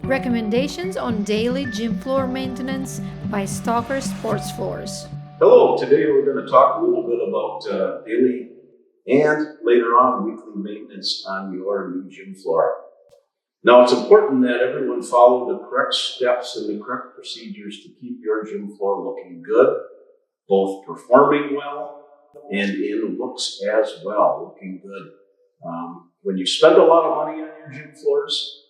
Recommendations on daily gym floor maintenance by Stalker Sports Floors. Hello, today we're going to talk a little bit about daily and later on weekly maintenance on your new gym floor. Now, it's important that everyone follow the correct steps and the correct procedures to keep your gym floor looking good, both performing well and in looks as well, looking good. When you spend a lot of money on your gym floors,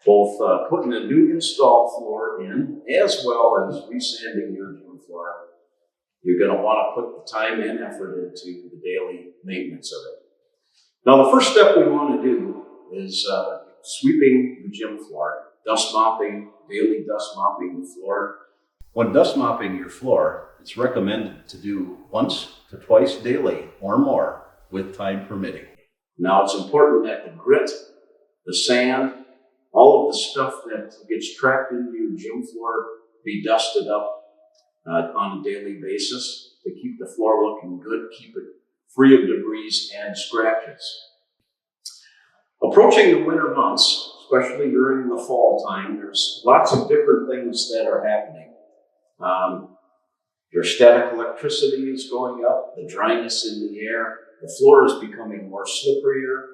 both putting a new installed floor in as well as resanding your gym floor, you're going to want to put the time and effort into the daily maintenance of it. Now, the first step we want to do is sweeping the gym floor, dust mopping, daily dust mopping the floor. When dust mopping your floor, it's recommended to do once to twice daily or more with time permitting. Now, it's important that the grit, the sand, all of the stuff that gets trapped into your gym floor be dusted up on a daily basis to keep the floor looking good, keep it free of debris and scratches. Approaching the winter months, especially during the fall time, there's lots of different things that are happening. Your static electricity is going up, the dryness in the air, the floor is becoming more slipperier.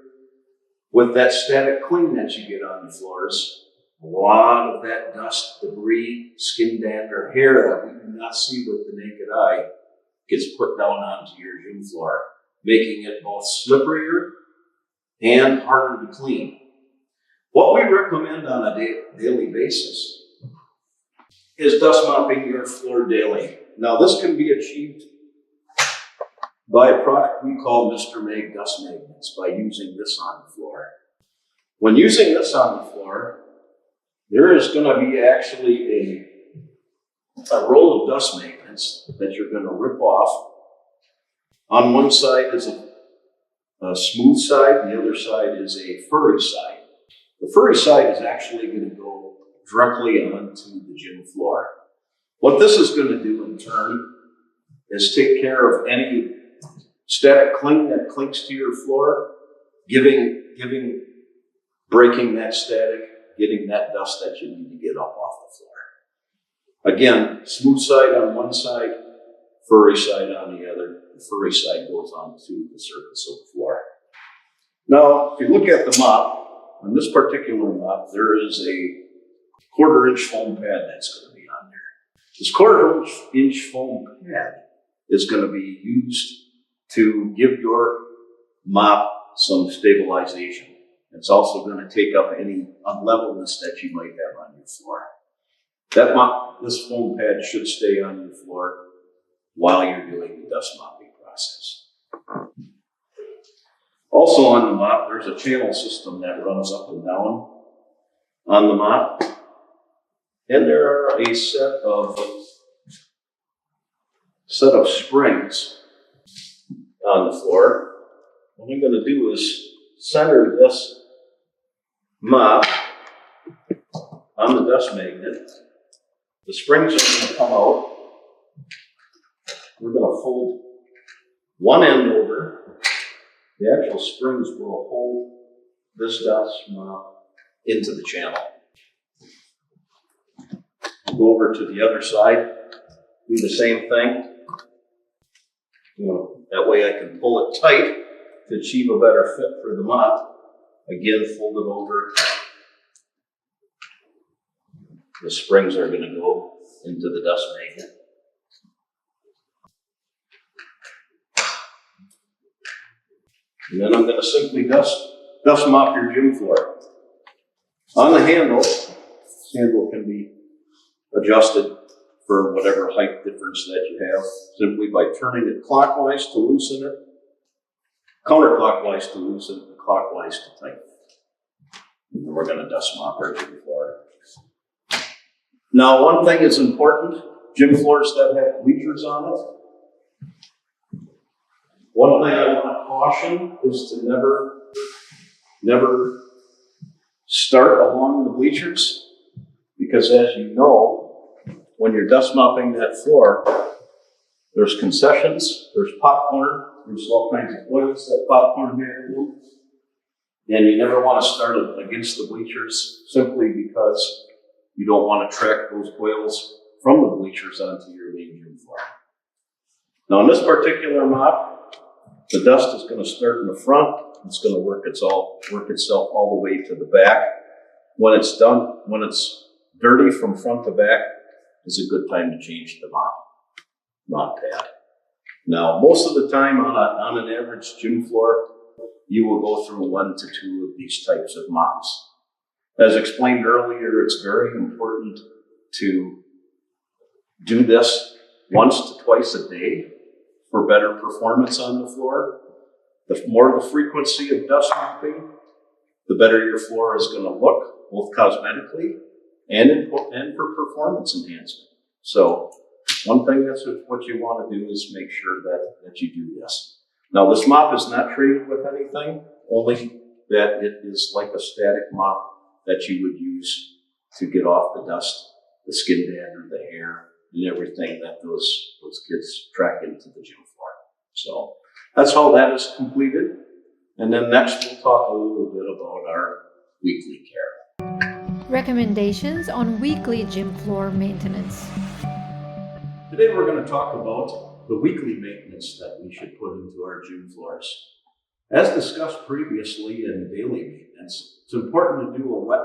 With that static cling that you get on the floors, a lot of that dust, debris, skin dander, hair that we do not see with the naked eye gets put down onto your gym floor, making it both slipperier and harder to clean. What we recommend on a daily basis is dust mopping your floor daily. Now, this can be achieved by a product we call Mr. Mag Dust Magnets, by using this on the floor. When using this on the floor, there is going to be actually a roll of dust magnets that you're going to rip off. On one side is a smooth side, the other side is a furry side. The furry side is actually going to go directly onto the gym floor. What this is going to do in turn is take care of any static cling that clings to your floor, breaking that static, getting that dust that you need to get up off the floor. Again, smooth side on one side, furry side on the other. The furry side goes onto the surface of the floor. Now, if you look at the mop, on this particular mop, there is a 1/4 inch foam pad that's going to be on there. This 1/4 inch foam pad is going to be used to give your mop some stabilization. It's also going to take up any unlevelness that you might have on your floor. This foam pad should stay on your floor while you're doing the dust mopping process. Also on the mop, there's a channel system that runs up and down on the mop. And there are a set of springs on the floor. What I'm going to do is center this mop on the dust magnet. The springs are going to come out. We're going to fold one end over. The actual springs will hold this dust mop into the channel. Go over to the other side, do the same thing. That way I can pull it tight to achieve a better fit for the mop. Again, fold it over. The springs are going to go into the dust magnet. And then I'm going to simply dust mop your gym floor. On the handle can be adjusted for whatever height difference that you have, simply by turning it clockwise to loosen it, counterclockwise to loosen it, and clockwise to tighten it. And we're going to dust mop our gym floor. Now, one thing is important, gym floors that have bleachers on it. One thing I want to caution is to never start along the bleachers, because as you know, when you're dust mopping that floor, there's concessions, there's popcorn, there's all kinds of oils that popcorn may remove. And you never want to start against the bleachers simply because you don't want to track those oils from the bleachers onto your main gym floor. Now in this particular mop, the dust is going to start in the front. It's going to work itself all the way to the back. When it's done, when it's dirty from front to back, is a good time to change the mop pad. Now, most of the time on an average gym floor, you will go through 1 to 2 of these types of mops. As explained earlier, it's very important to do this once to twice a day for better performance on the floor. The more the frequency of dust mopping, the better your floor is going to look, both cosmetically and for performance enhancement. So one thing that's what you want to do is make sure that you do this. Now this mop is not treated with anything, only that it is like a static mop that you would use to get off the dust, the skin dander, the hair, and everything that those kids track into the gym floor. So that's how that is completed. And then next we'll talk a little bit about our weekly care. Recommendations on weekly gym floor maintenance. Today we're going to talk about the weekly maintenance that we should put into our gym floors. As discussed previously in daily maintenance, it's important to do a wet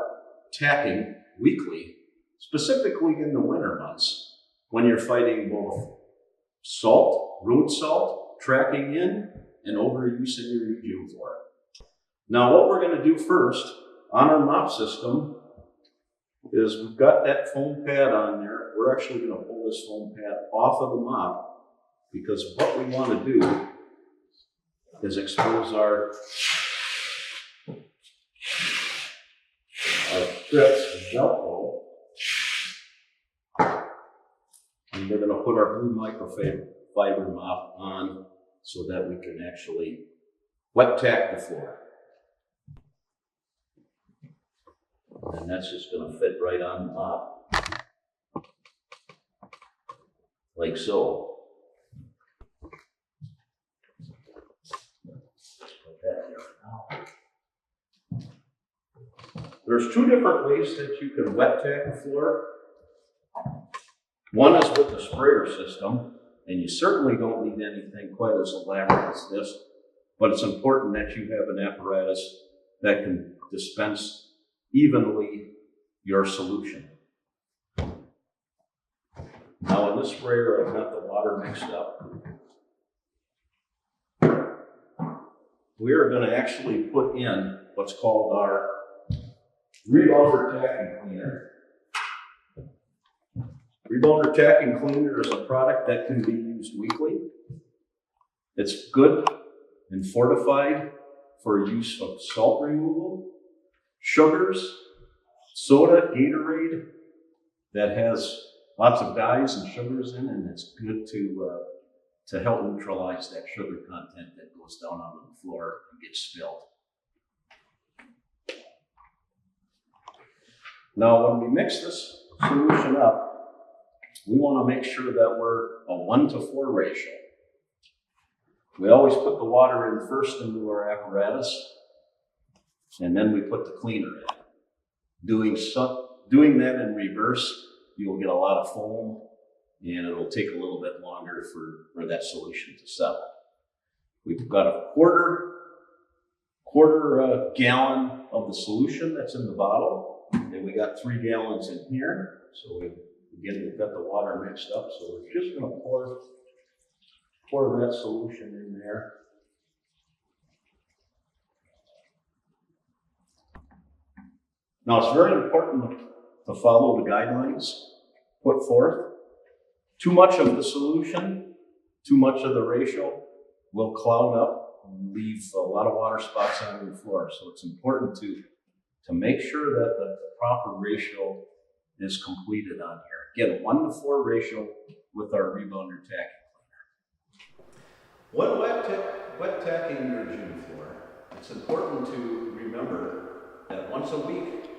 tacking weekly, specifically in the winter months when you're fighting both salt, road salt, tracking in, and overuse in your gym floor. Now what we're going to do first on our mop system is we've got that foam pad on there. We're actually going to pull this foam pad off of the mop because what we want to do is expose our strips of Velcro. And we're going to put our blue microfiber mop on so that we can actually wet tack the floor. And that's just going to fit right on the mop, like so. Put that there now. There's 2 different ways that you can wet tack the floor. One is with the sprayer system, and you certainly don't need anything quite as elaborate as this, but it's important that you have an apparatus that can dispense evenly your solution. Now in this sprayer, I've got the water mixed up. We are going to actually put in what's called our rebounder tacking cleaner. Rebounder tacking cleaner is a product that can be used weekly. It's good and fortified for use of salt removal, sugars, soda, Gatorade that has lots of dyes and sugars in it, and it's good to help neutralize that sugar content that goes down onto the floor and gets spilled. Now when we mix this solution up, we want to make sure that we're a 1 to 4 ratio. We always put the water in first into our apparatus, and then we put the cleaner in. Doing that in reverse, you'll get a lot of foam, and it'll take a little bit longer for that solution to settle. We've got a quarter gallon of the solution that's in the bottle, and we got 3 gallons in here. So we've got the water mixed up, so we're just going to pour that solution in there. Now it's very important to follow the guidelines put forth. Too much of the solution, too much of the ratio will cloud up and leave a lot of water spots on your floor. So it's important to make sure that the proper ratio is completed on here. Again, 1 to 4 ratio with our rebounder tacking cleaner. When wet tacking your gym floor, it's important to remember that once a week,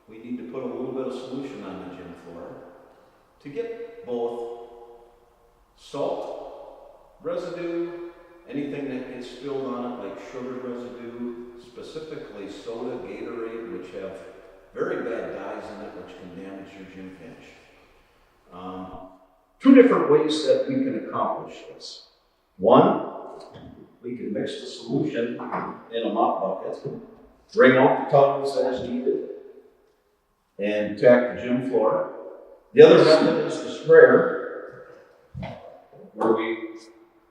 we need to put a little bit of solution on the gym floor to get both salt, residue, anything that gets spilled on it, like sugar residue, specifically soda, Gatorade, which have very bad dyes in it, which can damage your gym finish. Two different ways that we can accomplish this. One, we can mix the solution in a mop bucket, bring out the towels as needed, and tack the gym floor. The other method is the sprayer, where we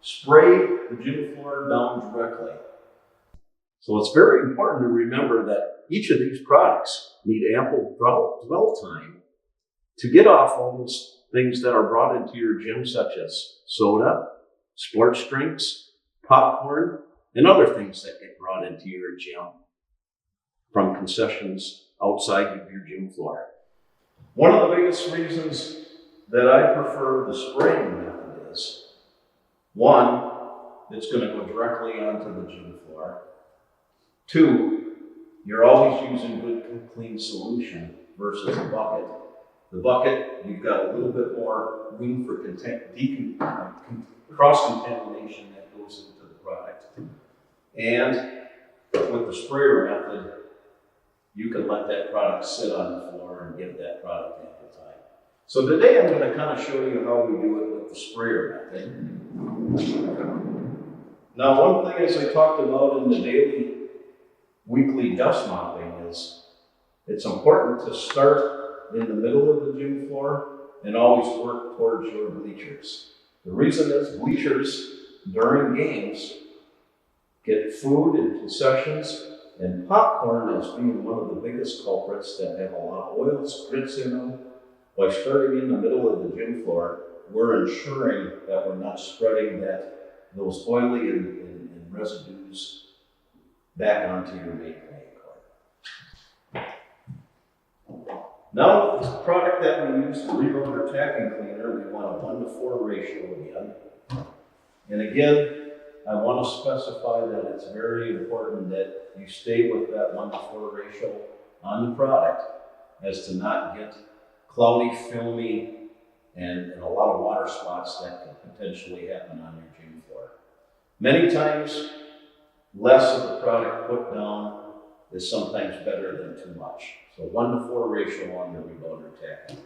spray the gym floor down directly. So it's very important to remember that each of these products need ample dwell time to get off all those things that are brought into your gym, such as soda, sports drinks, popcorn, and other things that get brought into your gym from concessions outside of your gym floor. One of the biggest reasons that I prefer the spraying method is, one, it's going to go directly onto the gym floor. Two, you're always using good, clean solution versus a bucket. The bucket, you've got a little bit more room for cross-contamination that goes into the product. And with the sprayer method, you can let that product sit on the floor and give that product ample time. So today I'm going to kind of show you how we do it with the sprayer method. Now, one thing, as I talked about in the daily, weekly dust mopping, is it's important to start in the middle of the gym floor and always work towards your bleachers. The reason is bleachers during games get food and concessions, and popcorn as being one of the biggest culprits that have a lot of oils, grits in them. By starting in the middle of the gym floor, we're ensuring that we're not spreading those oily and residues back onto your main playing card. Now, with this product that we use, the Rebounder Tacking Cleaner, we want a 1-to-4 ratio again. And again, I want to specify that it's very important that you stay with that 1-to-4 ratio on the product, as to not get cloudy, filmy, and a lot of water spots that can potentially happen on your gym floor. Many times, less of the product put down is sometimes better than too much. So 1-to-4 ratio on the Rebounder Tacking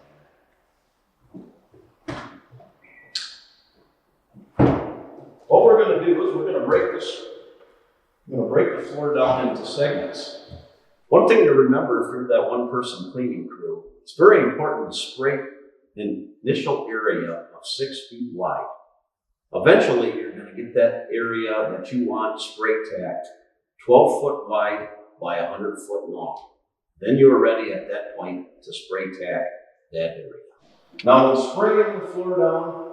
Cleaner. What we're going to do is we're going to break the floor down into segments. One thing to remember if you're that one-person cleaning crew, it's very important to spray an initial area of 6 feet wide. Eventually, you're going to get that area that you want spray tacked 12 foot wide by 100 foot long. Then you're ready at that point to spray tack that area. Now, when spraying the floor down,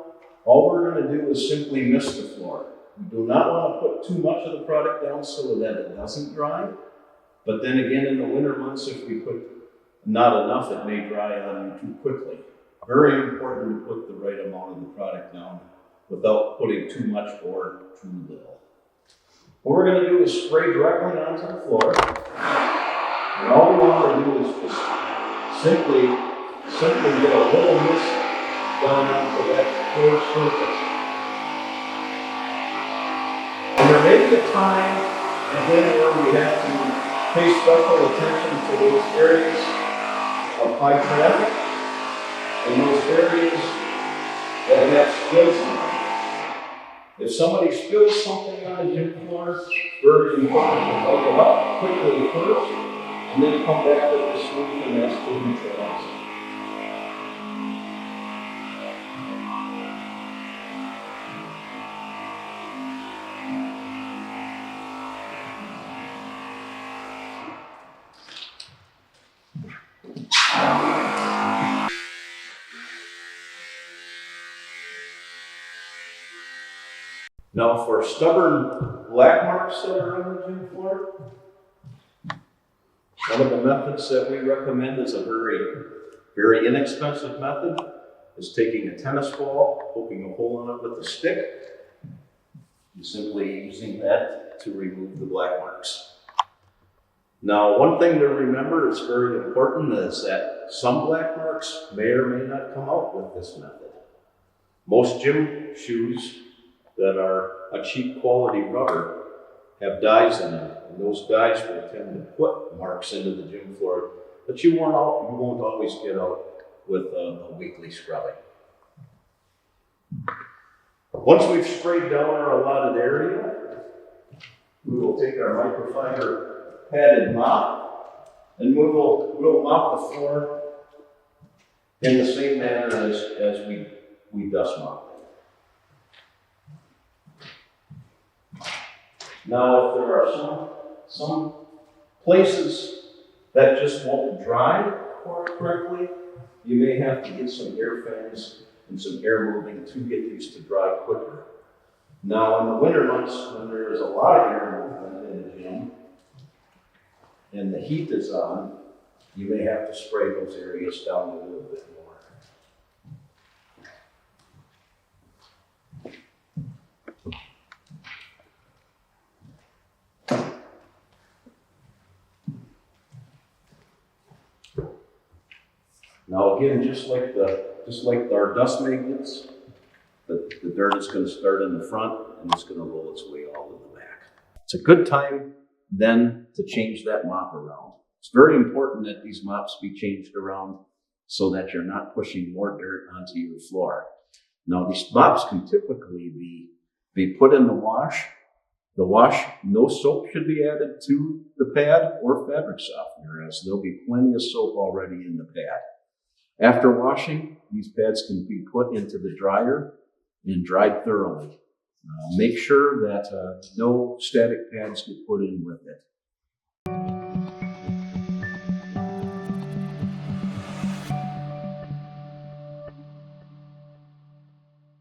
all we're going to do is simply mist the floor. We do not want to put too much of the product down so that it doesn't dry. But then again, in the winter months, if we put not enough, it may dry on you too quickly. Very important to put the right amount of the product down without putting too much or too little. What we're going to do is spray directly onto the floor. And all we want to do is just simply get a little mist down onto that floor surface. And there may be a time, again, where we have to pay special attention to those areas of high traffic and those areas that have spills in them. If somebody spills something on the gym floor, it's very important to wipe it up quickly first, and then come back with the solution that's to neutralize it. Now, for stubborn black marks that are on the gym floor, one of the methods that we recommend is a very, very inexpensive method, is taking a tennis ball, poking a hole in it with a stick, and simply using that to remove the black marks. Now, one thing to remember, it's very important, is that some black marks may or may not come out with this method. Most gym shoes that are a cheap quality rubber have dyes in them, and those dyes will tend to put marks into the gym floor that you won't always get out with a weekly scrubbing. Once we've sprayed down our allotted area, we will take our microfiber padded mop and we'll mop the floor in the same manner as we dust mop it. Now, if there are some places that just won't dry correctly, you may have to get some air fans and some air moving to get these to dry quicker. Now, in the winter months, when there is a lot of air movement in the gym and the heat is on, you may have to spray those areas down a little bit more. Now again, just like our dust magnets, the dirt is going to start in the front and it's going to roll its way all to the back. It's a good time then to change that mop around. It's very important that these mops be changed around so that you're not pushing more dirt onto your floor. Now these mops can typically be put in the wash. The wash, no soap should be added to the pad or fabric softener, as there'll be plenty of soap already in the pad. After washing, these pads can be put into the dryer and dried thoroughly. Make sure that no static pads get put in with it.